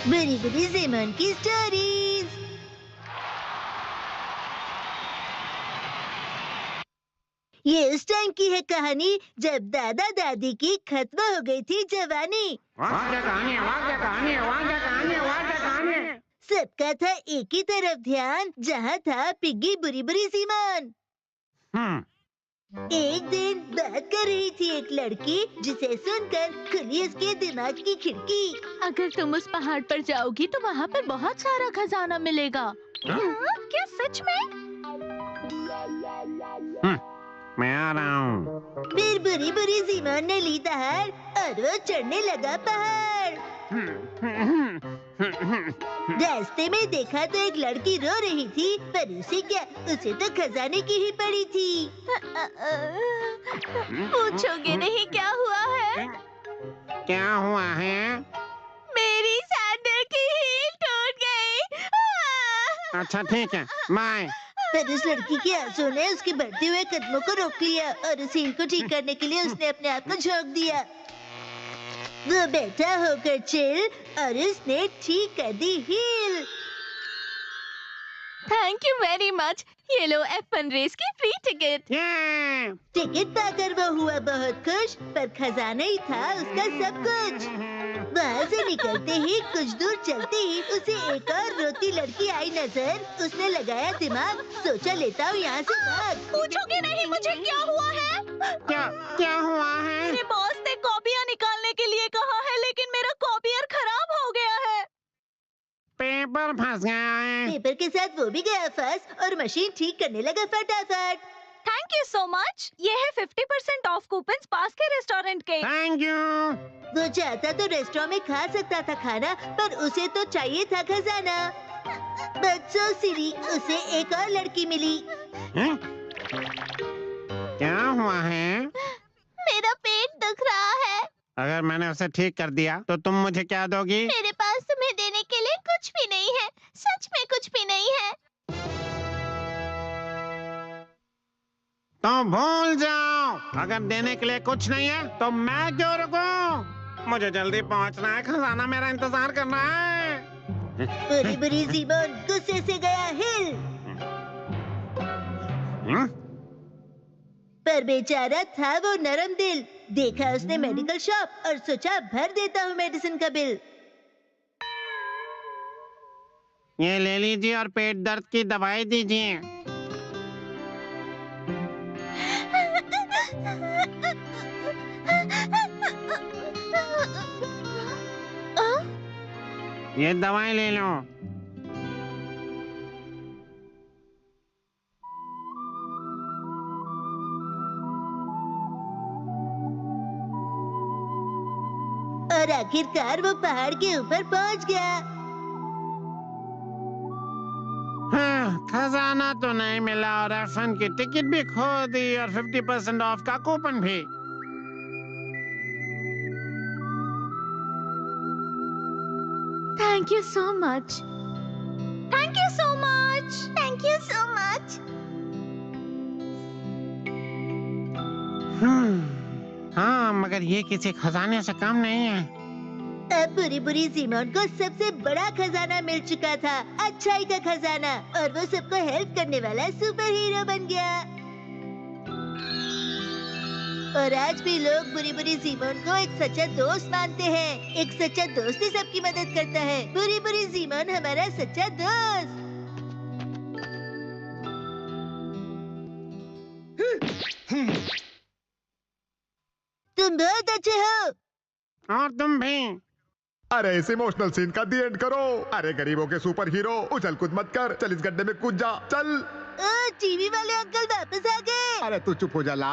बड़ी बड़ी ज़िमोन की स्टोरीज। ये उस टाइम की है कहानी जब दादा दादी की खत्म हो गई थी जवानी। सबका था एक ही तरफ ध्यान, जहाँ था पिग्गी बुरी बुरी सीमोन। एक दिन बात कर रही थी एक लड़की, जिसे सुनकर खुली उसके दिमाग की खिड़की। अगर तुम उस पहाड़ पर जाओगी तो वहाँ पे बहुत सारा खजाना मिलेगा। हाँ? क्या सच में? मैं आ रहा हूँ। फिर बुरी बुरी सीमोन ने ली दहाड़ और वो चढ़ने लगा पहाड़। रास्ते में देखा तो एक लड़की रो रही थी, पर उसे क्या, उसे तो खजाने की ही पड़ी थी। पूछोगे नहीं क्या हुआ है? क्या हुआ है? मेरी सैंडल की हील टूट गई। अच्छा ठीक है, बाय। पर उस लड़की के आंसू ने उसके बढ़ते हुए कदमों को रोक लिया और उस हील को ठीक करने के लिए उसने अपने आप को झोंक दिया। वो बैठा होकर चिल और उसने ठीक कर दी heel. Thank you very much. ये लो F1 रेस की फ्री टिकट। टिकट पाकर वो हुआ बहुत खुश, पर खजाना ही था उसका सब कुछ। वहाँ से निकलते ही कुछ दूर चलते ही उसे एक और रोती लड़की आई नजर। उसने लगाया दिमाग, सोचा लेता हूँ यहाँ से भाग। पूछोगे नहीं मुझे क्या हुआ है? क्या हुआ है? मेरे बॉस ने कॉपियाँ निकालने के लिए कहा है, लेकिन मेरा कॉपियर खराब हो गया है। पेपर फंस गया है। पेपर के साथ वो भी गया फंस और मशीन ठीक करने लगा फटाफट। Thank you so much. ये है 50% ऑफ कूपन पास के रेस्टोरेंट के। Thank you. वो चाहता तो रेस्टोरेंट में खा सकता था खाना, पर उसे तो चाहिए था खजाना। बच्चों सिरी, उसे एक और लड़की मिली। क्या हुआ है? मेरा पेट दुख रहा है। अगर मैंने उसे ठीक कर दिया तो तुम मुझे क्या दोगी? मेरे पास तुम्हें देने के लिए कुछ भी नहीं है, सच में कुछ भी नहीं है। तो भूल जाओ। अगर देने के लिए कुछ नहीं है तो मैं क्यों रुकूं? मुझे जल्दी पहुंचना है, खजाना मेरा इंतजार कर रहा है। बुरी बुरी ज़िमोन गुस्से से गया हिल। पर बेचारा था वो नरम दिल। देखा उसने मेडिकल शॉप और सोचा भर देता हूँ मेडिसिन का बिल। ये ले लीजिए और पेट दर्द की दवाई दीजिए। ये दवाई ले लो। और आखिरकार वो पहाड़ के ऊपर पहुंच गया। खजाना तो नहीं मिला और F1 की टिकट भी खो दी और 50% ऑफ का कूपन भी। Thank you so much. Thank you so much. Thank you so much. हाँ, मगर ये किसी खजाने से कम नहीं है। अब बुरी बुरी ज़िमोन को सबसे बड़ा खजाना मिल चुका था, अच्छाई का खजाना, और वो सबको हेल्प करने वाला सुपर हीरो बन गया। और आज भी लोग बुरी बुरी ज़िमोन को एक सच्चा दोस्त मानते हैं। एक सच्चा दोस्त ही सबकी मदद करता है। बुरी बुरी ज़िमोन हमारा सच्चा दोस्त। तुम बहुत अच्छे हो। और तुम भी। अरे इस इमोशनल सीन का दी एंड करो। अरे गरीबों के सुपर हीरो, उछल कूद मत कर, चल इस गड्ढे में कूद जा, चल। टीवी वाले अंकल वापस आ गए। अरे तू चुप हो जा ला।